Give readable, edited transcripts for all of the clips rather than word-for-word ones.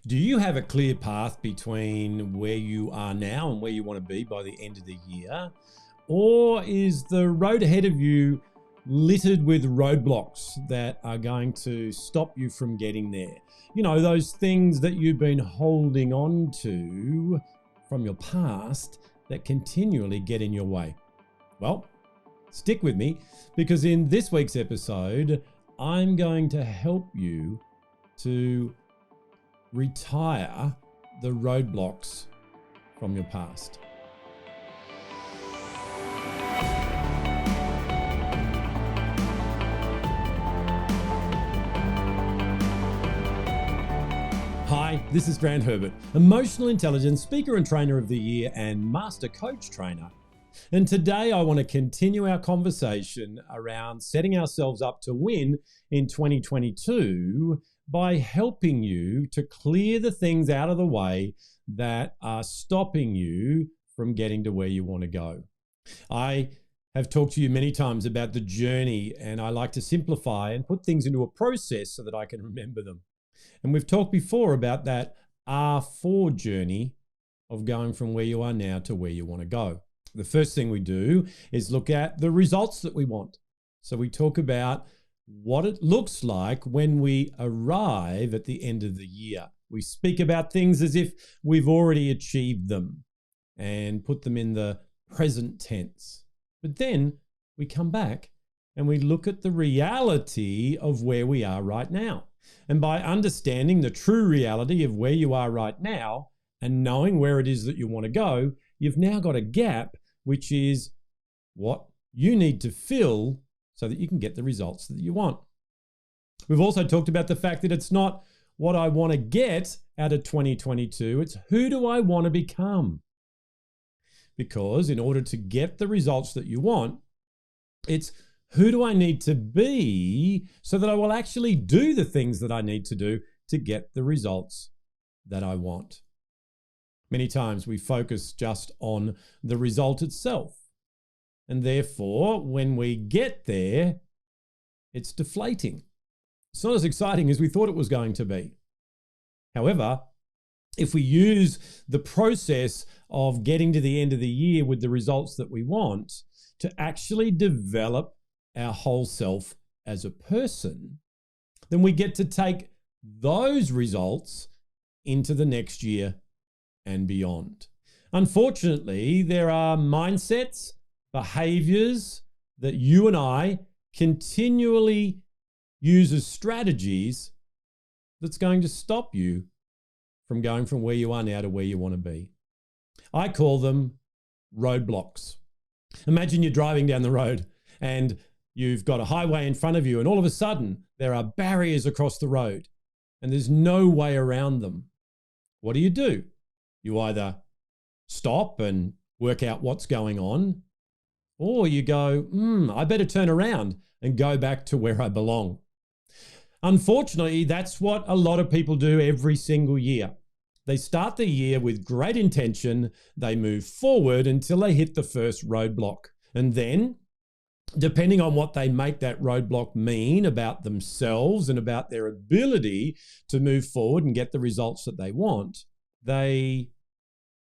Do you have a clear path between where you are now and where you want to be by the end of the year? Or is the road ahead of you littered with roadblocks that are going to stop you from getting there? You know, those things that you've been holding on to from your past that continually get in your way. Well, stick with me, because in this week's episode, I'm going to help you to retire the roadblocks from your past. Hi, this is Grant Herbert, Emotional Intelligence Speaker and Trainer of the Year and Master Coach Trainer. And today I want to continue our conversation around setting ourselves up to win in 2022 by helping you to clear the things out of the way that are stopping you from getting to where you want to go. I have talked to you many times about the journey, and I like to simplify and put things into a process so that I can remember them. And we've talked before about that R4 journey of going from where you are now to where you want to go. The first thing we do is look at the results that we want. So we talk about what it looks like when we arrive at the end of the year. We speak about things as if we've already achieved them and put them in the present tense. But then we come back and we look at the reality of where we are right now. And by understanding the true reality of where you are right now and knowing where it is that you want to go, you've now got a gap, which is what you need to fill so that you can get the results that you want. We've also talked about the fact that it's not what I want to get out of 2022, it's who do I want to become? Because in order to get the results that you want, it's who do I need to be so that I will actually do the things that I need to do to get the results that I want? Many times we focus just on the result itself. And therefore, when we get there, it's deflating. It's not as exciting as we thought it was going to be. However, if we use the process of getting to the end of the year with the results that we want to actually develop our whole self as a person, then we get to take those results into the next year and beyond. Unfortunately, there are mindsets, behaviors that you and I continually use as strategies that's going to stop you from going from where you are now to where you want to be. I call them roadblocks. Imagine you're driving down the road and you've got a highway in front of you, and all of a sudden there are barriers across the road and there's no way around them. What do? You either stop and work out what's going on, or you go, I better turn around and go back to where I belong. Unfortunately, that's what a lot of people do every single year. They start the year with great intention, they move forward until they hit the first roadblock. And then, depending on what they make that roadblock mean about themselves and about their ability to move forward and get the results that they want, they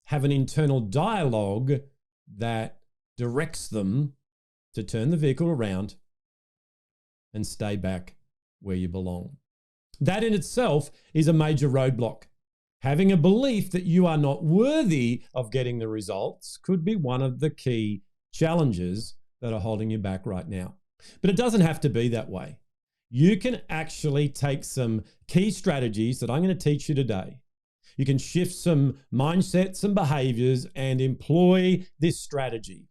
have an internal dialogue that directs them to turn the vehicle around and stay back where you belong. That in itself is a major roadblock. Having a belief that you are not worthy of getting the results could be one of the key challenges that are holding you back right now. But it doesn't have to be that way. You can actually take some key strategies that I'm going to teach you today. You can shift some mindsets and behaviors and employ this strategy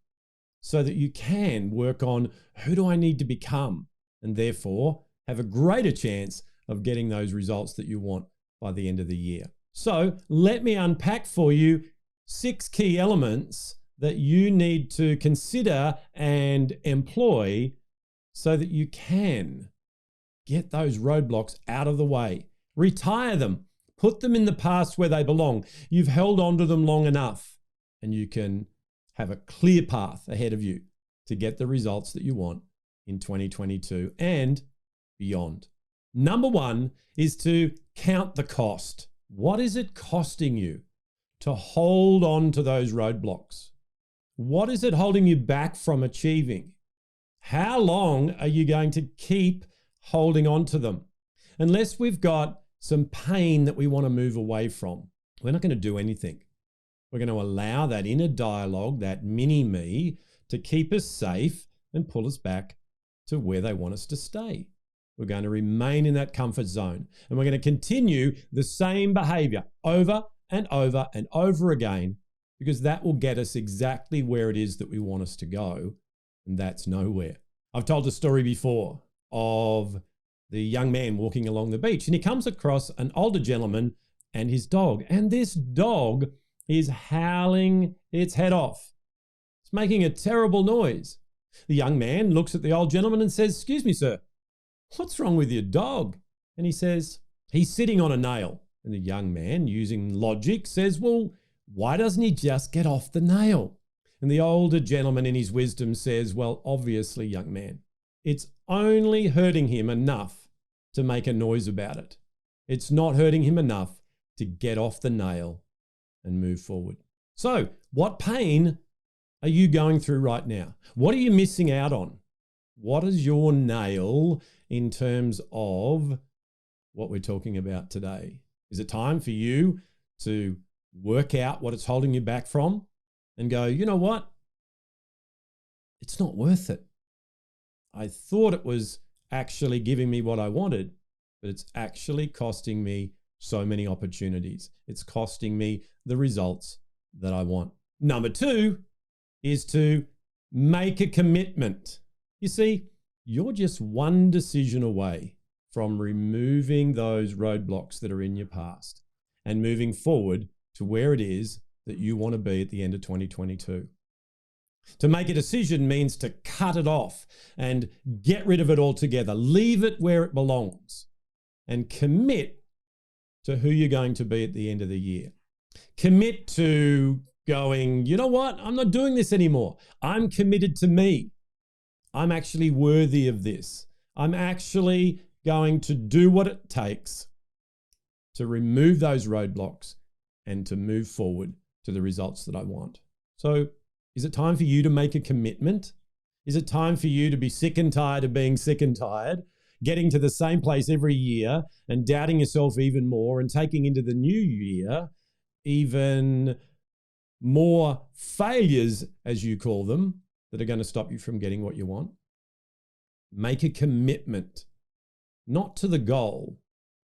so that you can work on who do I need to become, and therefore have a greater chance of getting those results that you want by the end of the year. So let me unpack for you 6 key elements that you need to consider and employ so that you can get those roadblocks out of the way. Retire them. Put them in the past where they belong. You've held on to them long enough, and you can have a clear path ahead of you to get the results that you want in 2022 and beyond. Number 1 is to count the cost. What is it costing you to hold on to those roadblocks? What is it holding you back from achieving? How long are you going to keep holding on to them? Unless we've got some pain that we want to move away from, we're not going to do anything. We're going to allow that inner dialogue, that mini me, to keep us safe and pull us back to where they want us to stay. We're going to remain in that comfort zone, and we're going to continue the same behavior over and over and over again, because that will get us exactly where it is that we want us to go, and that's nowhere. I've told a story before of the young man walking along the beach, and he comes across an older gentleman and his dog, and this dog is howling its head off. It's making a terrible noise. The young man looks at the old gentleman and says, "Excuse me, sir, what's wrong with your dog?" And he says, "He's sitting on a nail." And the young man, using logic, says, "Well, why doesn't he just get off the nail?" And the older gentleman, in his wisdom, says, "Well, obviously, young man, it's only hurting him enough to make a noise about it. It's not hurting him enough to get off the nail and move forward." So, what pain are you going through right now? What are you missing out on? What is your nail in terms of what we're talking about today? Is it time for you to work out what it's holding you back from and go, "You know what? It's not worth it. I thought it was actually giving me what I wanted, but it's actually costing me so many opportunities. It's costing me the results that I want." Number 2 is to make a commitment. You see, you're just one decision away from removing those roadblocks that are in your past and moving forward to where it is that you want to be at the end of 2022. To make a decision means to cut it off and get rid of it altogether, leave it where it belongs, and commit to who you're going to be at the end of the year. Commit to going, "You know what? I'm not doing this anymore. I'm committed to me. I'm actually worthy of this. I'm actually going to do what it takes to remove those roadblocks and to move forward to the results that I want." So, is it time for you to make a commitment? Is it time for you to be sick and tired of being sick and tired, getting to the same place every year and doubting yourself even more, and taking into the new year even more failures, as you call them, that are going to stop you from getting what you want? Make a commitment, not to the goal,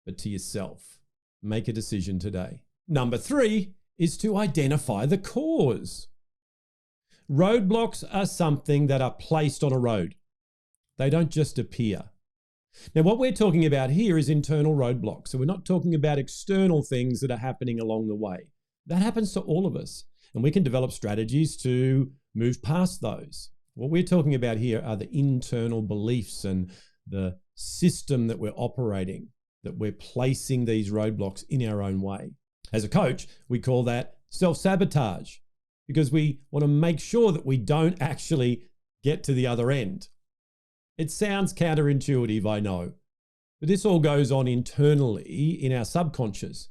but to yourself. Make a decision today. Number 3 is to identify the cause. Roadblocks are something that are placed on a road. They don't just appear. Now, what we're talking about here is internal roadblocks. So we're not talking about external things that are happening along the way. That happens to all of us, and we can develop strategies to move past those. What we're talking about here are the internal beliefs and the system that we're operating, that we're placing these roadblocks in our own way. As a coach, we call that self-sabotage, because we want to make sure that we don't actually get to the other end. It sounds counterintuitive, I know, but this all goes on internally in our subconscious.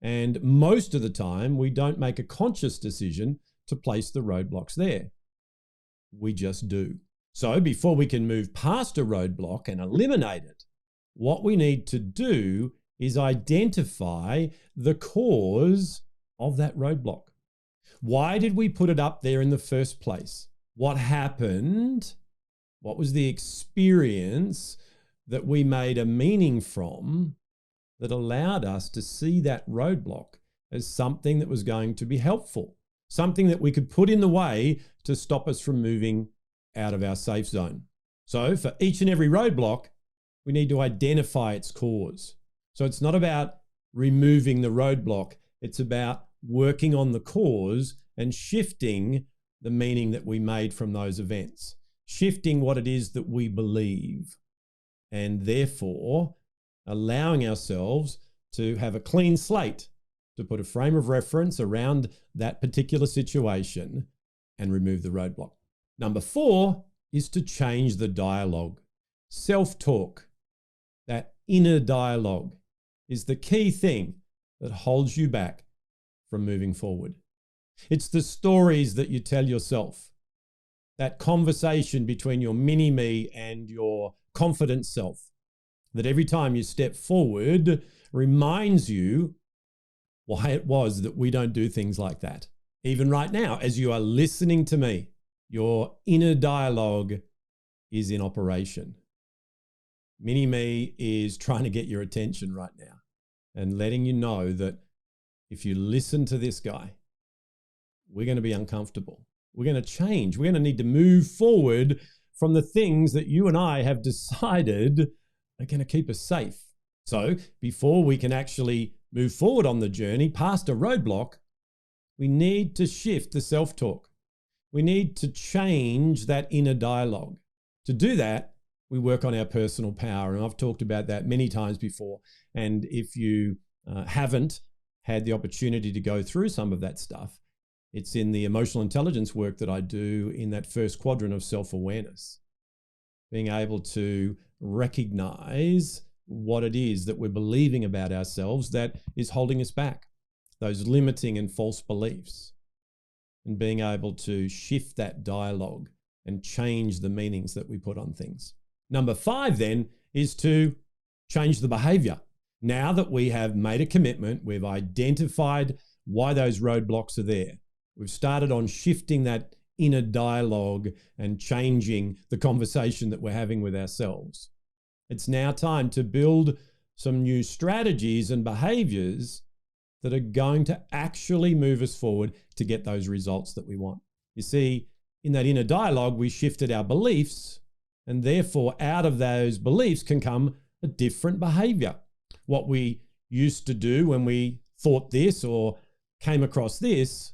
And most of the time, we don't make a conscious decision to place the roadblocks there. We just do. So before we can move past a roadblock and eliminate it, what we need to do is identify the cause of that roadblock. Why did we put it up there in the first place? What happened? What was the experience that we made a meaning from that allowed us to see that roadblock as something that was going to be helpful, something that we could put in the way to stop us from moving out of our safe zone? So for each and every roadblock, we need to identify its cause. So it's not about removing the roadblock. It's about working on the cause and shifting the meaning that we made from those events, shifting what it is that we believe, and therefore allowing ourselves to have a clean slate, to put a frame of reference around that particular situation and remove the roadblock. Number 4 is to change the dialogue. Self-talk, that inner dialogue, is the key thing that holds you back from moving forward. It's the stories that you tell yourself, that conversation between your mini-me and your confident self, that every time you step forward reminds you why it was that we don't do things like that. Even right now, as you are listening to me, your inner dialogue is in operation. Mini-me is trying to get your attention right now and letting you know that if you listen to this guy, we're going to be uncomfortable. We're going to change. We're going to need to move forward from the things that you and I have decided are going to keep us safe. So before we can actually move forward on the journey past a roadblock, we need to shift the self-talk. We need to change that inner dialogue. To do that, we work on our personal power. And I've talked about that many times before. And if you haven't had the opportunity to go through some of that stuff, it's in the emotional intelligence work that I do in that first quadrant of self-awareness. Being able to recognize what it is that we're believing about ourselves that is holding us back, those limiting and false beliefs, and being able to shift that dialogue and change the meanings that we put on things. Number 5 then is to change the behavior. Now that we have made a commitment, we've identified why those roadblocks are there. We've started on shifting that inner dialogue and changing the conversation that we're having with ourselves. It's now time to build some new strategies and behaviors that are going to actually move us forward to get those results that we want. You see, in that inner dialogue, we shifted our beliefs, and therefore out of those beliefs can come a different behavior. What we used to do when we thought this or came across this,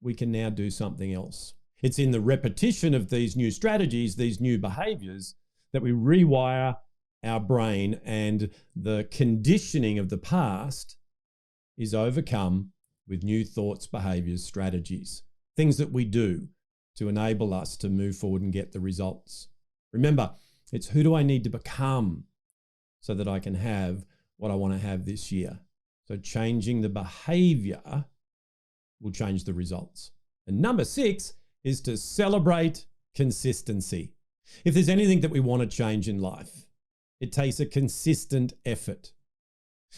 we can now do something else. It's in the repetition of these new strategies, these new behaviors, that we rewire our brain, and the conditioning of the past is overcome with new thoughts, behaviors, strategies, things that we do to enable us to move forward and get the results. Remember, it's who do I need to become so that I can have what I want to have this year. So changing the behavior will change the results. And number 6 is to celebrate consistency. If there's anything that we want to change in life, it takes a consistent effort.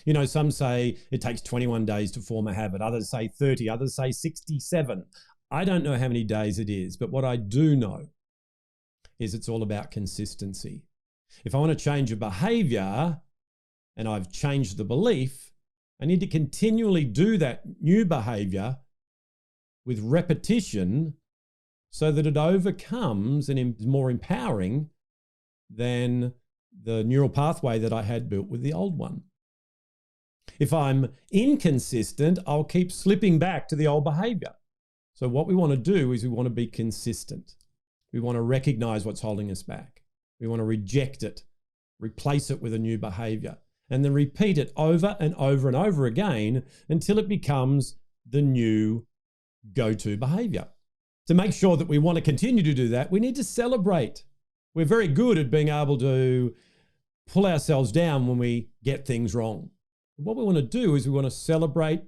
You know, some say it takes 21 days to form a habit. Others say 30, others say 67. I don't know how many days it is, but what I do know is it's all about consistency. If I want to change a behavior and I've changed the belief, I need to continually do that new behavior with repetition so that it overcomes and is more empowering than the neural pathway that I had built with the old one. If I'm inconsistent, I'll keep slipping back to the old behavior. So what we want to do is we want to be consistent. We want to recognize what's holding us back. We want to reject it, replace it with a new behavior, and then repeat it over and over and over again until it becomes the new go-to behavior. To make sure that we want to continue to do that, we need to celebrate. We're very good at being able to pull ourselves down when we get things wrong. What we want to do is we want to celebrate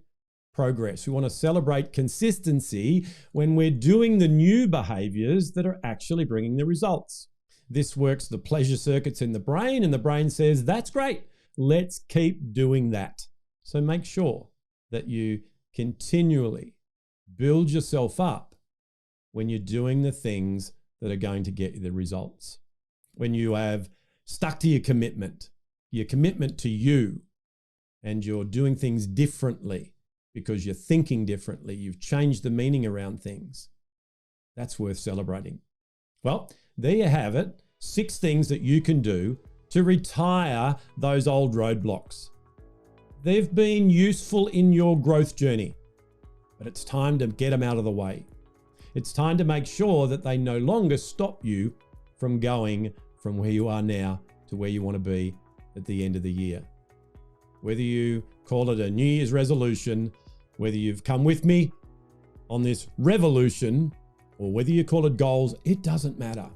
progress. We want to celebrate consistency when we're doing the new behaviors that are actually bringing the results. This works the pleasure circuits in the brain, and the brain says, that's great. Let's keep doing that. So make sure that you continually build yourself up when you're doing the things that are going to get you the results. When you have stuck to your commitment to you, and you're doing things differently because you're thinking differently, you've changed the meaning around things, that's worth celebrating. Well, there you have it. 6 things that you can do to retire those old roadblocks. They've been useful in your growth journey, but it's time to get them out of the way. It's time to make sure that they no longer stop you from going from where you are now to where you want to be at the end of the year. Whether you call it a New Year's resolution, whether you've come with me on this revolution, or whether you call it goals, it doesn't matter.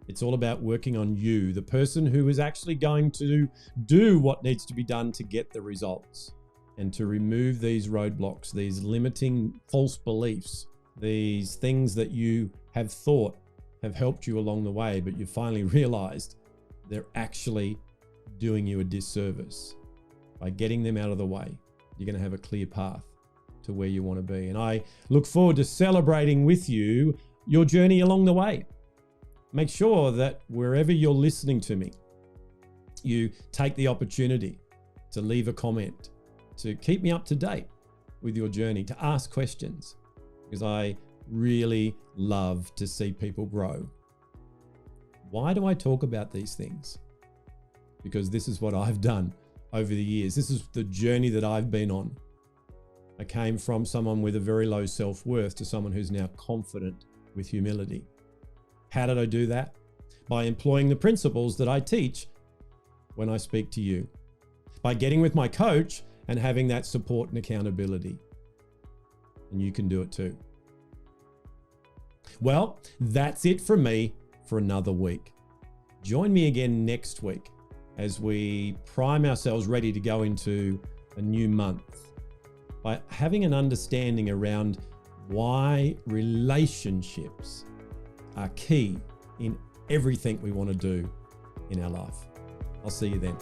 It's all about working on you, the person who is actually going to do what needs to be done to get the results. and to remove these roadblocks, these limiting false beliefs, these things that you have thought have helped you along the way, but you finally realized they're actually doing you a disservice. By getting them out of the way, you're going to have a clear path to where you want to be. And I look forward to celebrating with you your journey along the way. Make sure that wherever you're listening to me, you take the opportunity to leave a comment, to keep me up to date with your journey, to ask questions, because I really love to see people grow. Why do I talk about these things? Because this is what I've done over the years. This is the journey that I've been on. I came from someone with a very low self-worth to someone who's now confident with humility. How did I do that? By employing the principles that I teach when I speak to you. By getting with my coach and having that support and accountability. And you can do it too. Well, that's it from me for another week. Join me again next week as we prime ourselves ready to go into a new month by having an understanding around why relationships are key in everything we want to do in our life. I'll see you then.